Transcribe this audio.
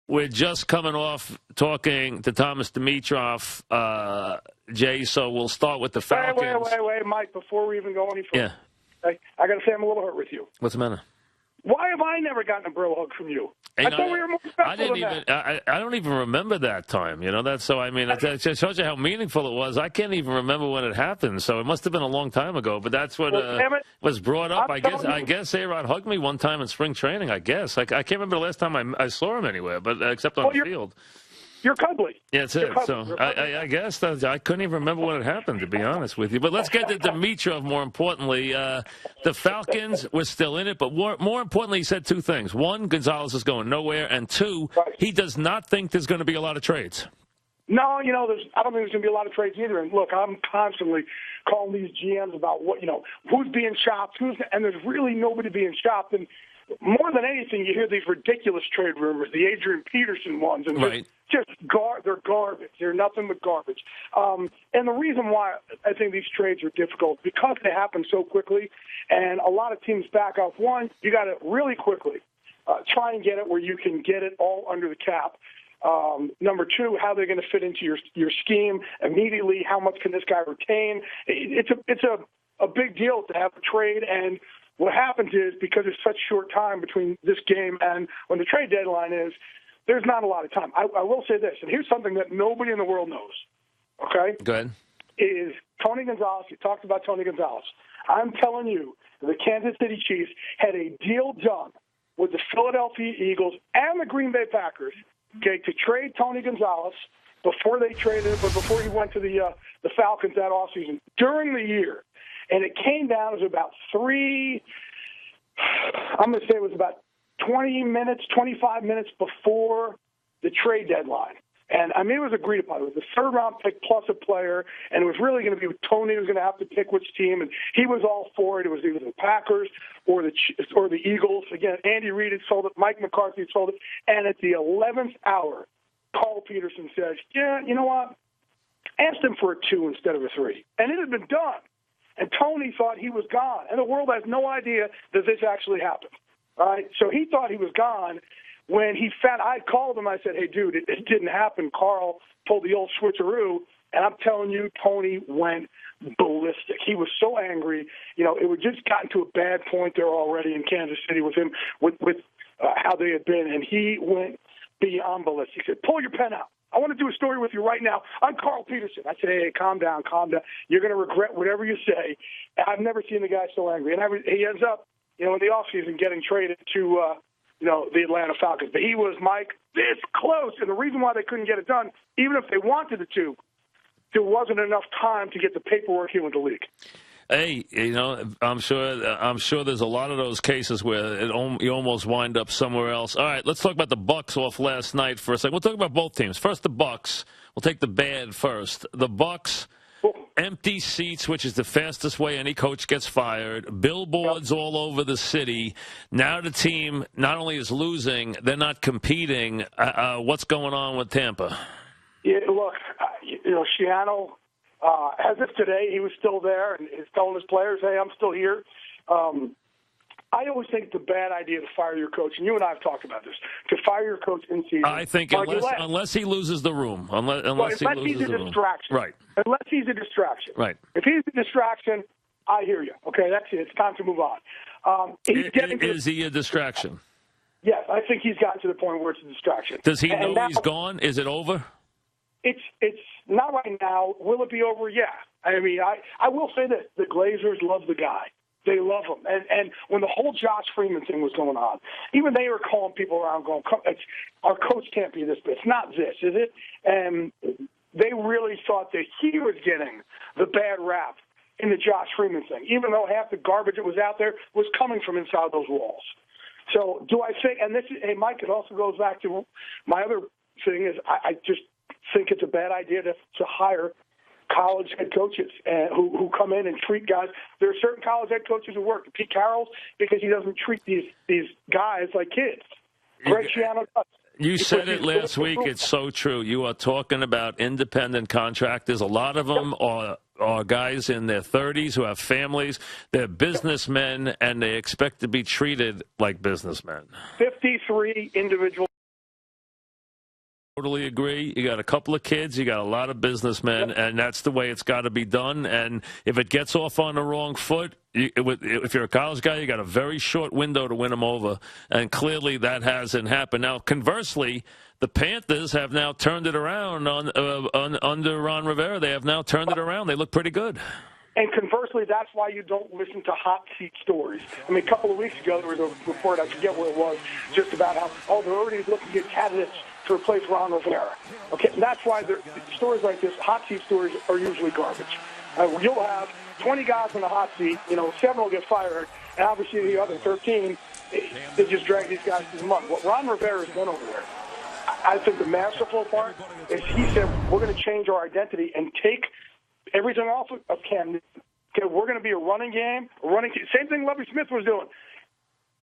We're just coming off talking to Thomas Dimitroff, Jay, so we'll start with the Falcons. Wait, Mike, before we even go any further. Yeah. I got to say I'm a little hurt with you. What's the matter? Why have I never gotten a bro hug from you? I thought we were more special than that. I don't even remember that time. That shows you how meaningful it was. I can't even remember when it happened, so it must have been a long time ago. But that's what was brought up. I guess A-Rod hugged me one time in spring training. I guess I can't remember the last time I saw him anywhere, but except on the field. You're cuddly. Yeah, that's it. So I guess I couldn't even remember when it happened, to be honest with you. But let's get to Dimitroff. More importantly, the Falcons were still in it, but more importantly, he said two things. One, Gonzalez is going nowhere, and two, he does not think there's going to be a lot of trades. No, I don't think there's going to be a lot of trades either. And look, I'm constantly calling these GMs about who's being shopped, and there's really nobody being shopped. And more than anything, you hear these ridiculous trade rumors, the Adrian Peterson ones, and they're garbage. They're nothing but garbage. And the reason why I think these trades are difficult, because they happen so quickly, and a lot of teams back off. One, you got to really quickly try and get it where you can get it all under the cap. Number two, how they're going to fit into your scheme immediately. How much can this guy retain? It's a big deal to have a trade, and what happens is, because it's such short time between this game and when the trade deadline is, there's not a lot of time. I will say this, and here's something that nobody in the world knows, okay? Go ahead. Is Tony Gonzalez. You talked about Tony Gonzalez. I'm telling you, the Kansas City Chiefs had a deal done with the Philadelphia Eagles and the Green Bay Packers, okay, to trade Tony Gonzalez before they traded him, but before he went to the Falcons that offseason, during the year. And it came down as about I'm going to say it was about 25 minutes before the trade deadline. And, I mean, it was agreed upon. It was a third-round pick plus a player, and it was really going to be Tony was going to have to pick which team, and he was all for it. It was either the Packers or the Eagles. Again, Andy Reid had sold it. Mike McCarthy had sold it. And at the 11th hour, Carl Peterson says, yeah, you know what? Asked him for a 2 instead of a 3. And it had been done. And Tony thought he was gone. And the world has no idea that this actually happened. All right? So he thought he was gone. When he found, I called him. I said, hey, dude, it didn't happen. Carl pulled the old switcheroo. And I'm telling you, Tony went ballistic. He was so angry. It had just gotten to a bad point there already in Kansas City with him, with how they had been. And he went beyond ballistic. He said, pull your pen out. I want to do a story with you right now. I'm Carl Peterson. I said, hey, calm down. You're going to regret whatever you say. I've never seen the guy so angry. And he ends up, in the offseason getting traded to, the Atlanta Falcons. But he was, Mike, this close. And the reason why they couldn't get it done, even if they wanted it to, there wasn't enough time to get the paperwork here with the league. Hey, I'm sure there's a lot of those cases where you almost wind up somewhere else. All right, let's talk about the Bucs off last night for a second. We'll talk about both teams. First, the Bucs. We'll take the bad first. The Bucs, empty seats, which is the fastest way any coach gets fired. Billboards all over the city. Now the team not only is losing, they're not competing. What's going on with Tampa? Yeah, look, Shiano. As of today, he was still there and he's telling his players, hey, I'm still here. I always think it's a bad idea to fire your coach, and you and I have talked about this, to fire your coach in season. I think unless he loses the room. Unless he loses he's a distraction. Right. Unless he's a distraction. Right. If he's a distraction, I hear you. Okay, that's it. It's time to move on. Is he a distraction? Yes, I think he's gotten to the point where it's a distraction. Does he know he's gone? Is it over? It's not right now. Will it be over? Yeah. I mean, I will say this. The Glazers love the guy. They love him. And when the whole Josh Freeman thing was going on, even they were calling people around going, our coach can't be this, but it's not this, is it? And they really thought that he was getting the bad rap in the Josh Freeman thing, even though half the garbage that was out there was coming from inside those walls. So do I think, and Mike, it also goes back to my other thing is I just think it's a bad idea to hire college head coaches who come in and treat guys. There are certain college head coaches who work. Pete Carroll's because he doesn't treat these guys like kids. Greg Schiano does. You said it last week. It's so true. You are talking about independent contractors. A lot of them are guys in their 30s who have families. They're businessmen, and they expect to be treated like businessmen. 53 individual Totally agree. You got a couple of kids, you got a lot of businessmen, and that's the way it's got to be done. And if it gets off on the wrong foot, if you're a college guy, you got a very short window to win them over, and clearly that hasn't happened. Now, conversely, the Panthers have now turned it around under Ron Rivera. They have now turned it around. They look pretty good. And conversely, that's why you don't listen to hot seat stories. I mean, a couple of weeks ago, there was a report, I forget what it was, just about how, they're already looking at candidates to replace Ron Rivera. Okay, and that's why stories like this, hot seat stories, are usually garbage. You'll have 20 guys in the hot seat, 7 will get fired, and obviously the other 13, they just drag these guys through the mud. What Ron Rivera's done over there, I think the masterful part is he said, we're going to change our identity and take everything off of Cam Newton. Okay, we're going to be a running game, Same thing Lovie Smith was doing.